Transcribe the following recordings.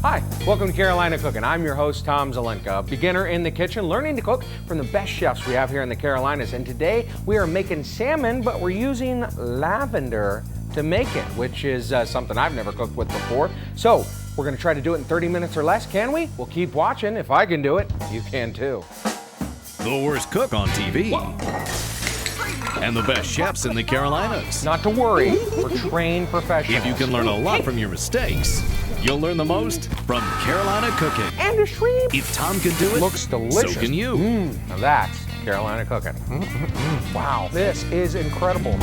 Hi, welcome to Carolina Cooking. I'm your host, Tom Zelenka, a beginner in the kitchen, learning to cook from the best chefs we have here in the Carolinas. And today we are making salmon, but we're using lavender to make it, which is something I've never cooked with before. So we're gonna try to do it in 30 minutes or less, can we? We'll keep watching. If I can do it, you can too. The worst cook on TV. And the best chefs in the Carolinas. Not to worry, we're trained professionals. If you can learn a lot from your mistakes, you'll learn the most from Carolina Cooking. And a shrimp. If Tom can do it, Looks delicious. so can you. Now that's Carolina Cooking. Wow, this is incredible.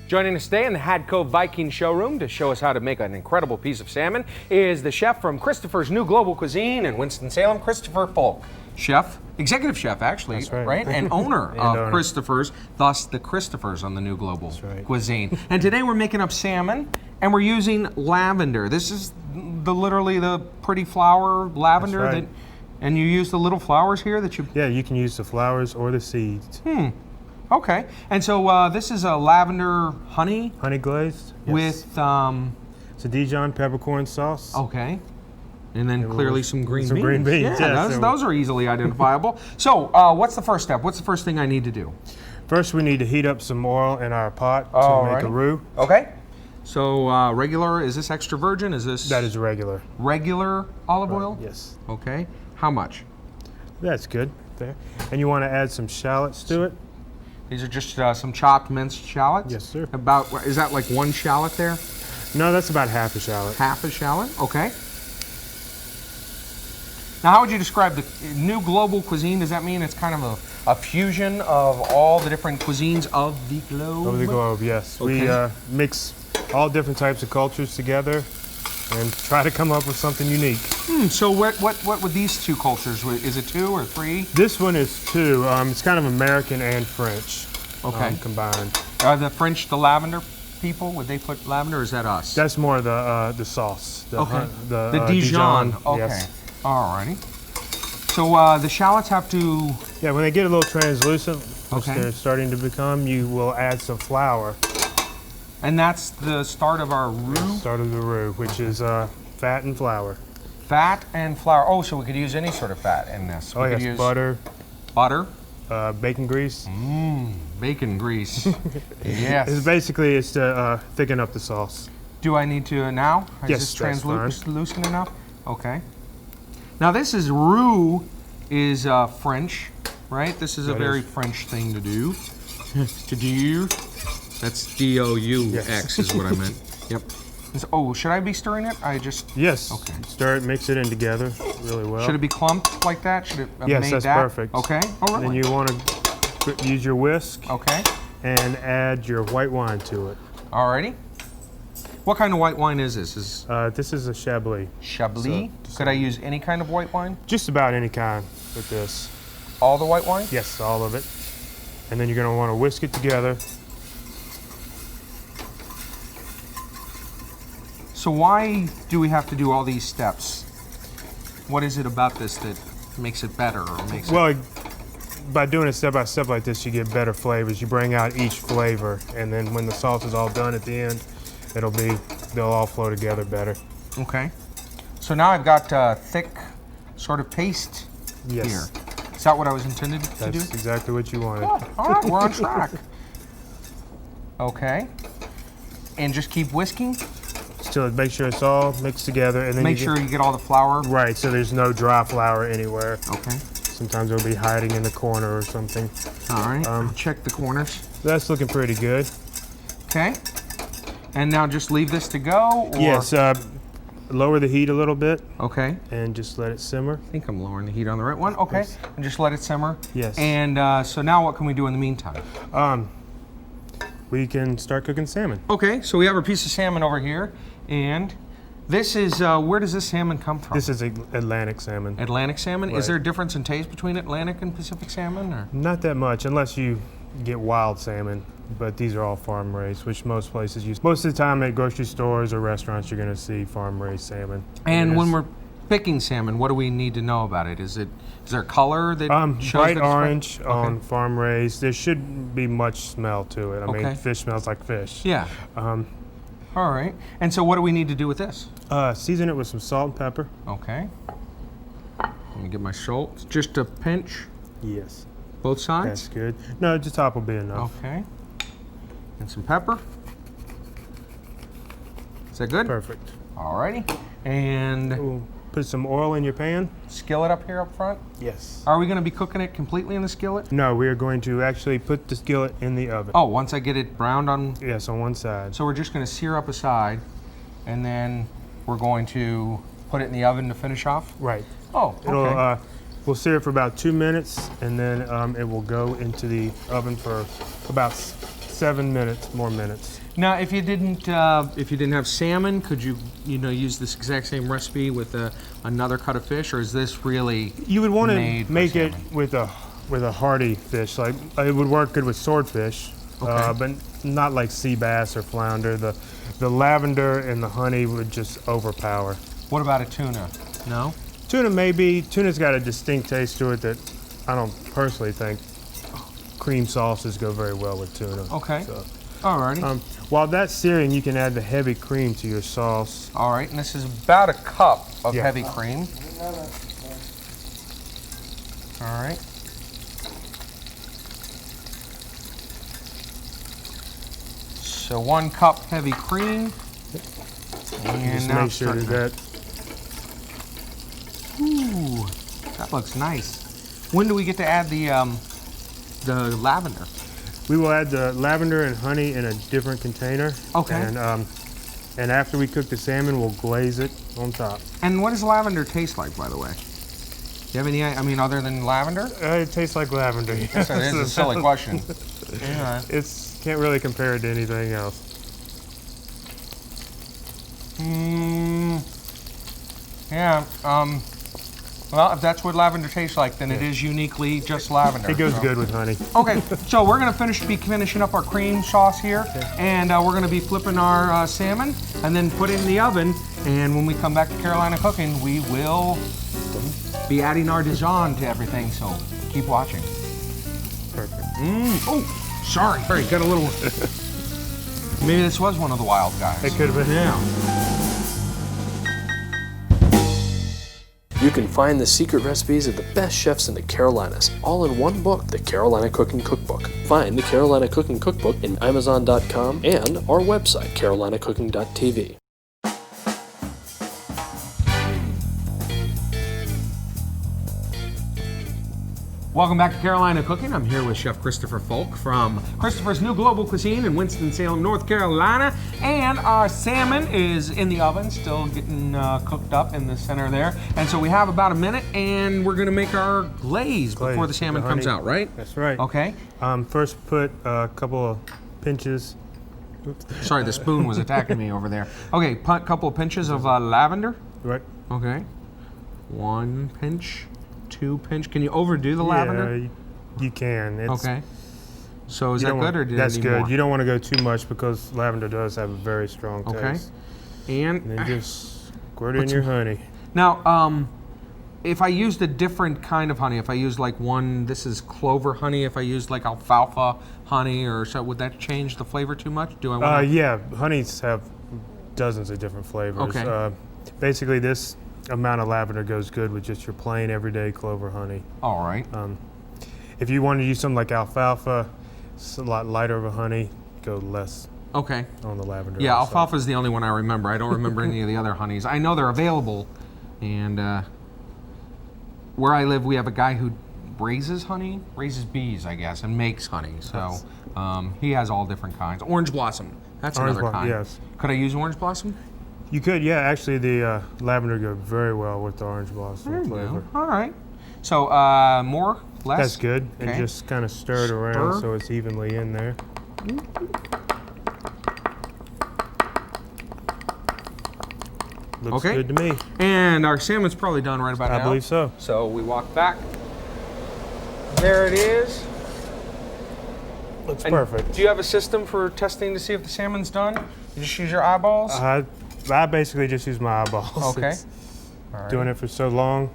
Joining us today in the Hadco Viking showroom to show us how to make an incredible piece of salmon is the chef from Christopher's New Global Cuisine in Winston-Salem, Christopher Polk. Chef, executive chef actually, That's right. And owner of Christopher's, thus the Christophers on the New Global Cuisine. And today we're making up salmon and we're using lavender. This is literally the pretty flower lavender. That's right. And you use the little flowers here that you... Yeah, you can use the flowers or the seeds. Okay, and so this is a lavender honey Honey glazed. with, It's a Dijon peppercorn sauce. okay, and then clearly some green beans. green beans, Yeah, yes. those are easily identifiable. So what's the first step? What's the first thing I need to do? First, we need to heat up some oil in our pot to Alrighty. make a roux. Okay, so regular, is this extra virgin? Is this That is regular. regular olive oil? Yes. Okay, how much? That's good. There. And you want to add some shallots to it. These are just some chopped minced shallots? Yes, sir. About, is that like one shallot there? No, that's about half a shallot. Half a shallot, okay. Now, how would you describe the New Global Cuisine? Does that mean it's kind of a fusion of all the different cuisines of the globe? Over the globe, yes. Okay. We mix all different types of cultures together and try to come up with something unique. So what would these two cultures, is it 2 or 3? This one is 2. It's kind of American and French combined. Are the French the lavender people? Would they put lavender or is that us? That's more the sauce. Okay. The Dijon. Okay. Yes. Alrighty. So the shallots have to... Yeah, when they get a little translucent, which Okay. they're starting to become, you will add some flour. And that's the start of our roux? Start of the roux, which is fat and flour. Fat and flour. Oh, so we could use any sort of fat in this. Oh We could yes, use butter, butter. bacon grease. Bacon grease. Yes. It's to thicken up the sauce. Do I need to now? Is Yes, this that's fine. translucent enough? Okay. Now this is roux is French, right? This is a That very is. French thing to do. To do. That's D-O-U-X is what I meant. Yep. And so- oh, should I be stirring it? I just... Yes. Okay. Stir it, mix it in together really well. Should it be clumped like that? Should it have Yes, made that's that? perfect. Okay. Oh, Then really? you want to use your whisk Okay. and add your white wine to it. Alrighty. What kind of white wine is this? Is This is a Chablis. Chablis? So- Could I use any kind of white wine? Just about any kind with this. All the white wine? Yes, all of it. And then you're going to want to whisk it together. So why do we have to do all these steps? What is it about this that makes it better or makes it... Well, by doing it step by step like this, you get better flavors. You bring out each flavor, and then when the sauce is all done at the end, they'll all flow together better. Okay. So now I've got thick sort of paste Yes. here. Is that what I was intended to do? That's exactly what you wanted. Oh, all right, we're on track. Okay. And just keep whisking? Still, make sure it's all mixed together, and then Make sure you get all the flour. right, so there's no dry flour anywhere. Okay. Sometimes it'll be hiding in the corner or something. All right. I'll check the corners. That's looking pretty good. Okay. And now just leave this to go? Or... Yes, lower the heat a little bit Okay. and just let it simmer. I think I'm lowering the heat on the right one. Okay. Yes. And just let it simmer? Yes. And so now what can we do in the meantime? We can start cooking salmon. Okay, so we have our piece of salmon over here. And this is, where does this salmon come from? This is Atlantic salmon. Atlantic salmon? Is Right. there a difference in taste between Atlantic and Pacific salmon? Or? Not that much, unless you get wild salmon, but these are all farm raised, which most places use. Most of the time at grocery stores or restaurants, you're gonna see farm raised salmon. And when we're picking salmon, what do we need to know about it? Is there a color that shows bright that it's orange Okay. on farm raised. There shouldn't be much smell to it. I mean, Okay. fish smells like fish. Yeah. All right. And so what do we need to do with this? Season it with some salt and pepper. Okay. Let me get my salt. Just a pinch, Yes. both That's sides? good. No, just top will be enough. Okay. And some pepper. Is that good? Perfect. Alrighty. And Ooh, put some oil in your pan. skillet up here up front. Yes. Are we going to be cooking it completely in the skillet? No, we are going to actually put the skillet in the oven. Oh, once I get it browned on. Yes, on one side. So we're just going to sear up a side, and then we're going to put it in the oven to finish off? Right. Oh, okay. We'll sear it for about 2 minutes, and then it will go into the oven for about 7 minutes. Now, if you didn't have salmon, could you use this exact same recipe with another cut of fish, or is this really You would want to made for make it salmon? with a hearty fish. Like it would work good with swordfish, Okay. but not like sea bass or flounder. The lavender and the honey would just overpower. What about a tuna? No? Tuna maybe. Tuna's got a distinct taste to it that I don't personally think cream sauces go very well with tuna. Okay. So, Alrighty. while that's searing, you can add the heavy cream to your sauce. All right, and this is about a cup of Yeah. heavy cream. All right. So 1 cup heavy cream. And Just now make it's sure starting that Ooh, that looks nice. When do we get to add the lavender? we will add the lavender and honey in a different container. Okay. And after we cook the salmon, we'll glaze it on top. And what does lavender taste like, by the way? Do you have any, other than lavender? It tastes like lavender. That is a silly question. Yeah. It's can't really compare it to anything else. Yeah. Well, if that's what lavender tastes like, then it is uniquely just lavender. It goes so. good with honey. Okay, so we're gonna be finishing up our cream sauce here, and we're gonna be flipping our salmon, and then put it in the oven. And when we come back to Carolina Cooking, we will be adding our Dijon to everything. So keep watching. Perfect. Oh, sorry, got a little. Maybe this was one of the wild guys. It could have been. Yeah. You can find the secret recipes of the best chefs in the Carolinas, all in one book, the Carolina Cooking Cookbook. Find the Carolina Cooking Cookbook in Amazon.com and our website, carolinacooking.tv. Welcome back to Carolina Cooking. I'm here with Chef Christopher Folk from Christopher's New Global Cuisine in Winston-Salem, North Carolina. And our salmon is in the oven, still getting cooked up in the center there. And so we have about a minute, and we're gonna make our glaze before the salmon comes honey. out, right? That's right. Okay. First, put a couple of pinches. Oops. Sorry, the spoon was attacking me over there. Okay, couple of pinches of lavender. Right. Okay. 1 pinch. 2 pinch. Can you overdo the lavender? Yeah, you can. Okay. So is that good, or did That's it need good. more? You don't want to go too much because lavender does have a very strong Okay. taste. And And then just squirt in your honey. now, if I used a different kind of honey, if I used like this is clover honey. If I used like alfalfa honey, or so, would that change the flavor too much? Do I want? Yeah, honeys have dozens of different flavors. Okay. Basically, this amount of lavender goes good with just your plain everyday clover honey. All right. If you want to use something like alfalfa, it's a lot lighter of a honey, go less Okay. on the lavender. Yeah, also. alfalfa is the only one I remember. I don't remember any of the other honeys. I know they're available, and where I live, we have a guy who raises bees, I guess, and makes honey. So he has all different kinds. Orange blossom. That's Orange another kind. yes. Could I use orange blossom? You could, yeah. Actually, the lavender goes very well with the orange blossom flavor. All right. So more, less? That's good. Okay. And just kind of stir it around Stir. so it's evenly in there. Looks Okay. good to me. And our salmon's probably done right about now. I believe so. So we walk back. There it is. Looks And perfect. Do you have a system for testing to see if the salmon's done? You just use your eyeballs? I basically just use my eyeballs. Okay. It's All right. doing it for so long.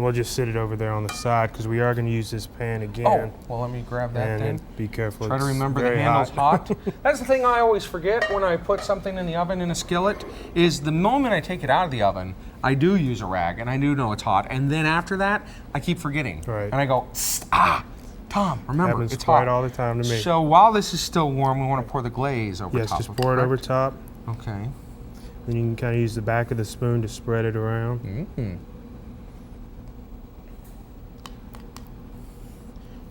We'll just sit it over there on the side because we are going to use this pan again. Oh, well, let me grab that and then. be careful. Try to it's remember the very handle's hot. That's the thing I always forget when I put something in the oven in a skillet is the moment I take it out of the oven, I do use a rag and I do know it's hot. And then after that, I keep forgetting. Right. And I go, Tom, remember, Happens it's quite hot. all the time to me. So while this is still warm, we want to pour the glaze over top. Yes, just pour it over top. Okay. Then you can kind of use the back of the spoon to spread it around. Mm-hmm.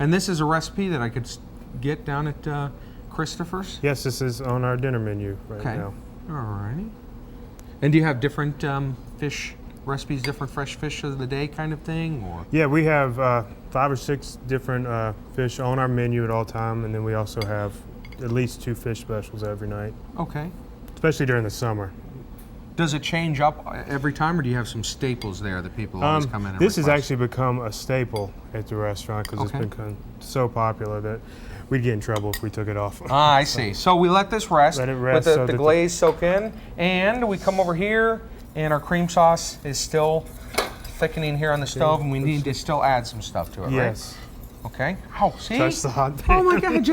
And this is a recipe that I could get down at Christopher's? Yes, this is on our dinner menu right now. All righty. And do you have different fish recipes, different fresh fish of the day kind of thing? Or? Yeah, we have 5 or 6 different fish on our menu at all time, and then we also have at least 2 fish specials every night, Okay. especially during the summer. Does it change up every time, or do you have some staples there that people always come in and This has request? actually become a staple at the restaurant because Okay. it's become so popular that we'd get in trouble if we took it off. Ah, I see. So we let this rest. Let it rest With so the that glaze soak in, and we come over here, and our cream sauce is still thickening here on the stove, and we need to still add some stuff to it, Yes. right? Okay. Oh, see? Touch the hot thing. Oh my God!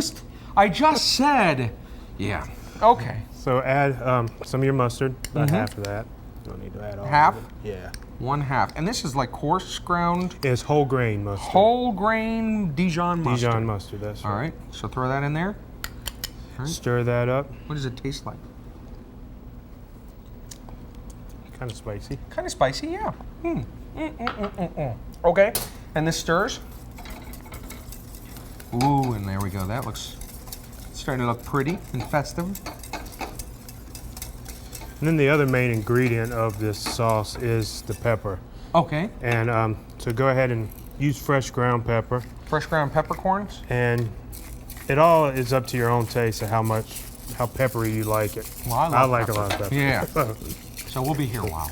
I just said. Yeah. Okay. So add some of your mustard, about half of that. Don't need to add all Half? of it. Yeah. 1/2, and this is like coarse ground, It's whole grain mustard. whole grain Dijon mustard. Dijon mustard, that's All right. right. So throw that in there. Stir that up. What does it taste like? Kind of spicy. Kind of spicy, yeah. Okay, and this stirs. Ooh, and there we go. That looks starting to look pretty and festive. And then the other main ingredient of this sauce is the pepper. Okay, And so go ahead and use fresh ground pepper. fresh ground peppercorns. And it all is up to your own taste of how peppery you like it. Well, I love like pepper. a lot of pepper. Yeah. So we'll be here a while.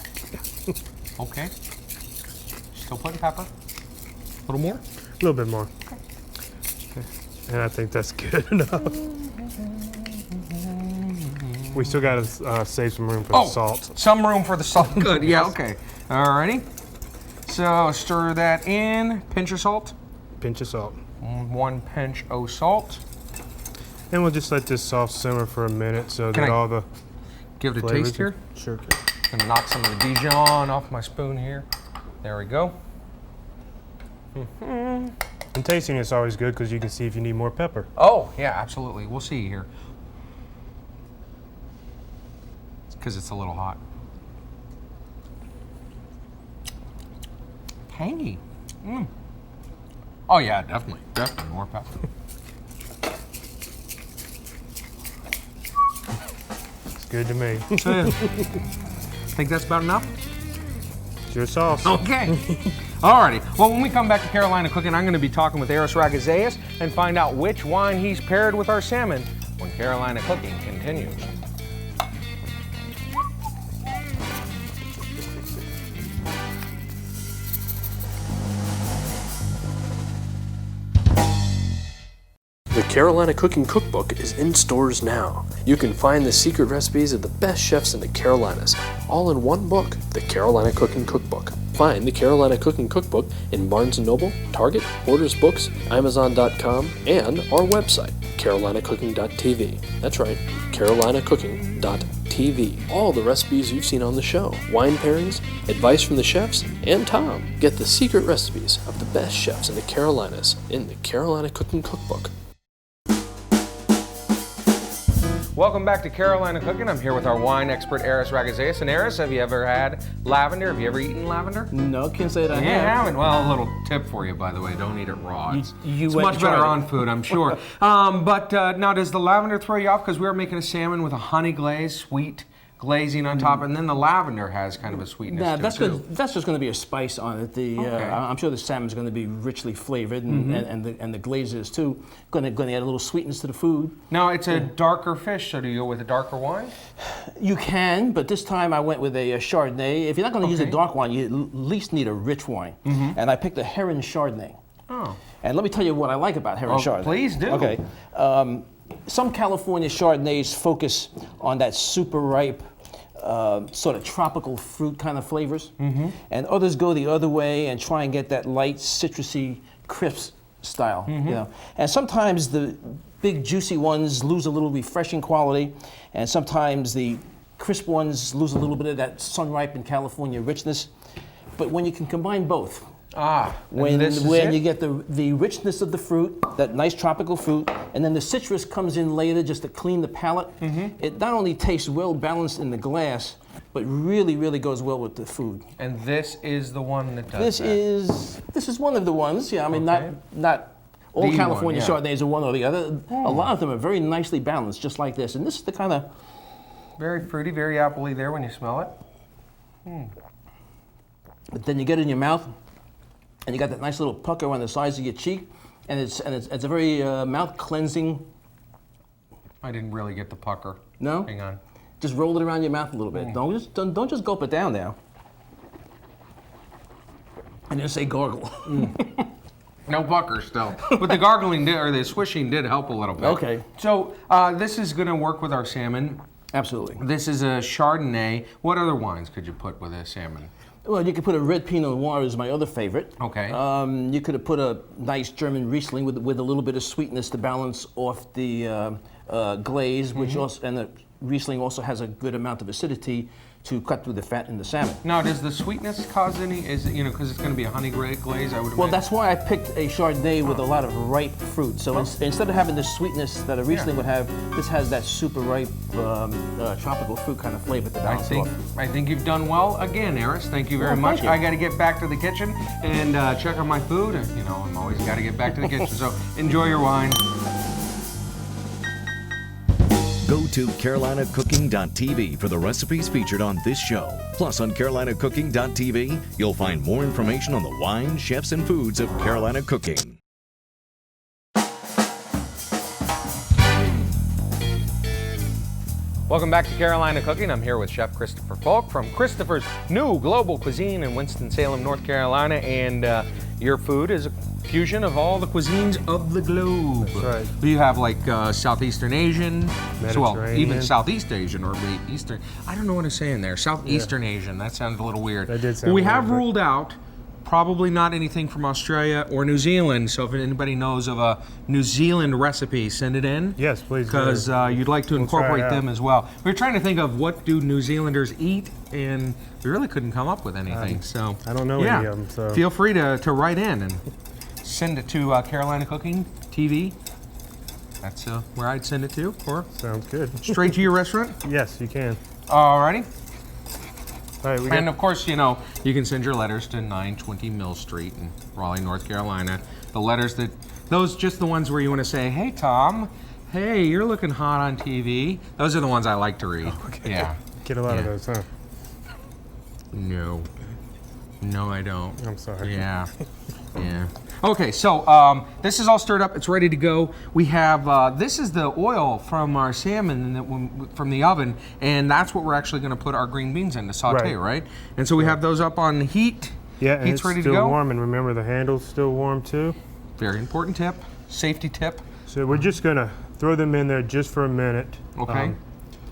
Okay. Still putting pepper. A little more. A little bit more. Okay. And I think that's good enough. We still got to save some room for the salt. Some room for the salt. Good. Yeah. Okay. Alrighty. So stir that in. Pinch of salt. Pinch of salt. 1 pinch of salt. And we'll just let this sauce simmer for a minute so Can that I all the Give it a flavors taste here. Sure. Gonna knock some of the Dijon off my spoon here. There we go. And tasting it's always good because you can see if you need more pepper. Oh, yeah, absolutely. We'll see here. Because it's a little hot. Tangy. Oh, yeah, definitely. Definitely more pepper. It's good to me. Think that's about enough? It's your sauce. Okay. Alrighty. Well, when we come back to Carolina Cooking, I'm going to be talking with Aris Ragazeas and find out which wine he's paired with our salmon when Carolina Cooking continues. The Carolina Cooking Cookbook is in stores now. You can find the secret recipes of the best chefs in the Carolinas, all in one book, the Carolina Cooking Cookbook. Find the Carolina Cooking Cookbook in Barnes & Noble, Target, Borders Books, Amazon.com, and our website, carolinacooking.tv. That's right, carolinacooking.tv. All the recipes you've seen on the show, wine pairings, advice from the chefs, and Tom. Get the secret recipes of the best chefs in the Carolinas in the Carolina Cooking Cookbook. Welcome back to Carolina Cooking. I'm here with our wine expert, Aris Ragazeas. And Aris, have you ever had lavender? Have you ever eaten lavender? No, can't say that I You have. haven't? Well, a little tip for you, by the way. Don't eat it raw. It's you it's went much and tried better it. on food, I'm sure. But now, does the lavender throw you off? Because we were making a salmon with a honey glaze, sweet glazing on top, and then the lavender has kind of a sweetness Nah, to that's it, too. good. That's just going to be a spice on it. Okay. I'm sure the salmon's going to be richly flavored, and the glaze is too. Going to add a little sweetness to the food. Now, it's a darker fish, so do you go with a darker wine? You can, but this time I went with a Chardonnay. If you're not going to use a Okay. dark wine, you at least need a rich wine. And I picked a Heron Chardonnay. Oh. And let me tell you what I like about Heron Oh, Chardonnay. please do. Okay. Some California Chardonnays focus on that super ripe sort of tropical fruit kind of flavors, and others go the other way and try and get that light citrusy crisp style. You know, and sometimes the big juicy ones lose a little refreshing quality, and sometimes the crisp ones lose a little bit of that sun-ripened California richness. But when you can combine both, when you get the richness of the fruit, that nice tropical fruit, and then the citrus comes in later just to clean the palate, it not only tastes well balanced in the glass, but really, really goes well with the food. And this is the one that does This is one of the ones. Yeah, I mean, not all The California one, yeah. Chardonnays are one or the other. A lot of them are very nicely balanced, just like this. And this is the kind of Very fruity, very appley there when you smell it. But then you get it in your mouth, and you got that nice little pucker on the sides of your cheek, and it's a very mouth cleansing. I didn't really get the pucker. No? Hang on. Just roll it around your mouth a little bit. Don't just gulp it down now. And then say gargle. No pucker still. But the gargling or the swishing did help a little bit. Okay. So this is going to work with our salmon. Absolutely. This is a Chardonnay. What other wines could you put with a salmon? Well, you could put a red Pinot Noir is my other favorite. Okay. You could have put a nice German Riesling with a little bit of sweetness to balance off the glaze, which also, and the Riesling also has a good amount of acidity to cut through the fat in the salmon. Now, does the sweetness cause any? Is it, you know, because it's going to be a honey glaze? I would imagine. Well, that's why I picked a Chardonnay with a lot of ripe fruit. So instead of having the sweetness that a Riesling would have, this has that super ripe tropical fruit kind of flavor to balance it off. I think you've done well again, Eris. Thank you very much. thank you. I got to get back to the kitchen and check on my food. You know, I'm always got to get back to the kitchen. So enjoy your wine. Go to CarolinaCooking.tv for the recipes featured on this show. Plus, on CarolinaCooking.tv, you'll find more information on the wines, chefs, and foods of Carolina cooking. Welcome back to Carolina Cooking. I'm here with Chef Christopher Falk from Christopher's New Global Cuisine in Winston-Salem, North Carolina. And your food is a fusion of all the cuisines of the globe. That's right. You have like Southeastern Asian, well, Mediterranean. even Southeast Asian or Eastern. I don't know what I'm saying there. Southeastern Asian. That sounded a little weird. That did sound Well, we weird, have but- ruled out probably not anything from Australia or New Zealand. So if anybody knows of a New Zealand recipe, send it in. Yes, please do. Because you'd like to We'll try it incorporate out. them as well. We were trying to think of what do New Zealanders eat, and we really couldn't come up with anything. So I don't know any of them, so- feel free to write in and send it to Carolina Cooking TV. That's where I'd send it to, or Sounds good. straight to your restaurant. Yes, you can. Alrighty. All right, we And got of course, you know, you can send your letters to 920 Mill Street in Raleigh, North Carolina. The letters just the ones where you want to say, hey, Tom, hey, you're looking hot on TV. Those are the ones I like to read. Okay. Yeah. get a lot of Yeah. those, huh? No. No, I don't. I'm sorry. Yeah. Yeah. Okay, so this is all stirred up. It's ready to go. We have, this is the oil from our salmon from the oven, and that's what we're actually going to put our green beans in to saute, right? And so we have those up on heat. Yeah, and Heat's it's ready still to go. warm, and remember the handle's still warm too. Very important tip, safety tip. So we're just gonna throw them in there just for a minute. Okay.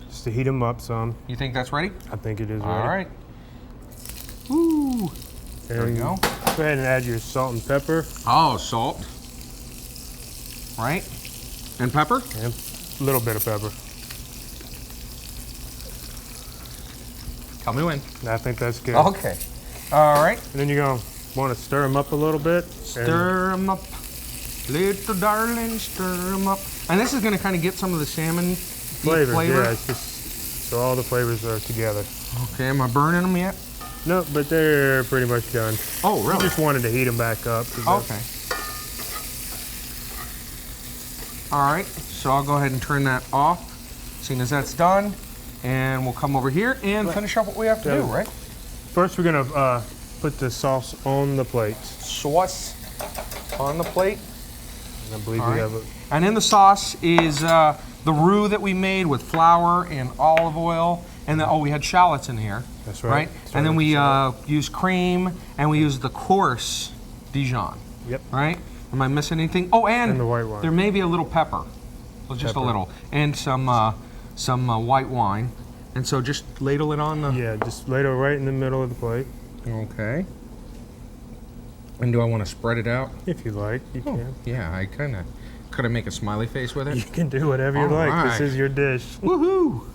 Just to heat them up some. You think that's ready? I think it is ready. All right. Woo. There we And go. Go ahead and add your salt and pepper Oh, salt. Right. And pepper? and a little bit of pepper. Tell me when. I think that's good. Okay. All right. And then you're gonna want to stir them up a little bit. Stir them up. Little darling, stir them up. And this is going to kind of get some of the salmon flavor. flavor. Yeah, it's just so all the flavors are together. Okay, am I burning them yet? No, but they're pretty much done. Oh, I really? just wanted to heat them back up. 'cause Okay. All right, so I'll go ahead and turn that off, seeing as that's done. And we'll come over here and finish up what we have to do, Yeah. right? First, we're gonna put the sauce on the plate. Sauce on the plate. And I believe All we right. have it. And in the sauce is the roux that we made with flour and olive oil. And then, we had shallots in here. That's right. And then we Sorry. used cream, and we used the coarse Dijon. Yep. Right? Am I missing anything? Oh, and the white wine. there may be a little pepper. Well, just Pepper. a little. And some white wine. And so just ladle it on the... Yeah, just ladle right in the middle of the plate. Okay. And do I want to spread it out? If you like, you can. Yeah, I kind of... Could I make a smiley face with it? You can do whatever you like. Right. This is your dish. Woohoo!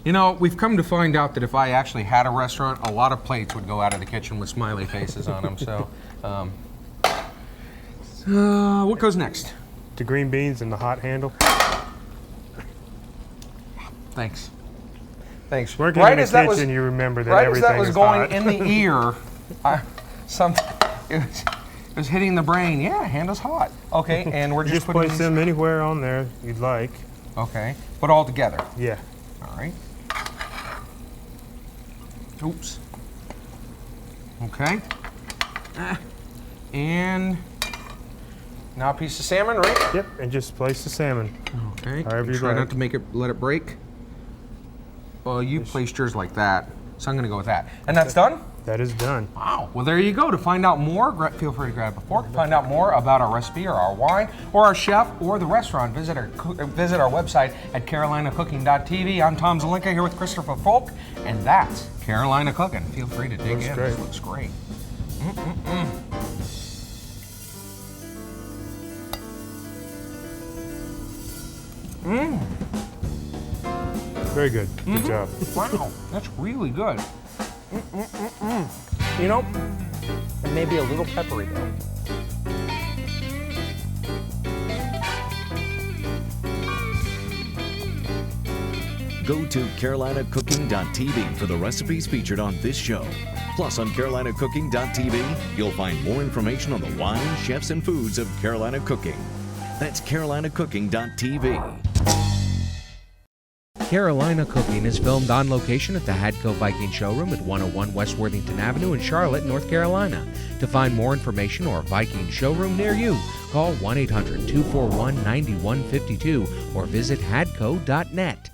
You know, we've come to find out that if I actually had a restaurant, a lot of plates would go out of the kitchen with smiley faces on them. So, what goes next? The green beans and the hot handle. Thanks. Thanks. Working in the kitchen, you remember that right as everything that was is going hot. in the ear, it was hitting the brain. Yeah, handle's hot. Okay, and we're just putting place these, them anywhere on there you'd like. okay, but all together. Yeah. All right. Oops. Okay. And now a piece of salmon, right? Yep, and just place the salmon. Okay. However you Try like. not to make it, let it break. Well, you placed yours like that, so I'm going to go with that. And that's done? That is done. Wow. Well, there you go. To find out more, feel free to grab a fork. To find out more about our recipe or our wine or our chef or the restaurant, visit our website at carolinacooking.tv. I'm Tom Zelenka here with Christopher Folk, and that's Carolina Cooking. Feel free to dig Looks in. great. This looks great. Very good. Good job. Wow, that's really good. You know, it may be a little peppery though. Go to carolinacooking.tv for the recipes featured on this show. Plus, on carolinacooking.tv, you'll find more information on the wine, chefs, and foods of Carolina cooking. That's carolinacooking.tv. Carolina Cooking is filmed on location at the Hadco Viking Showroom at 101 West Worthington Avenue in Charlotte, North Carolina. To find more information or a Viking showroom near you, call 1-800-241-9152 or visit hadco.net.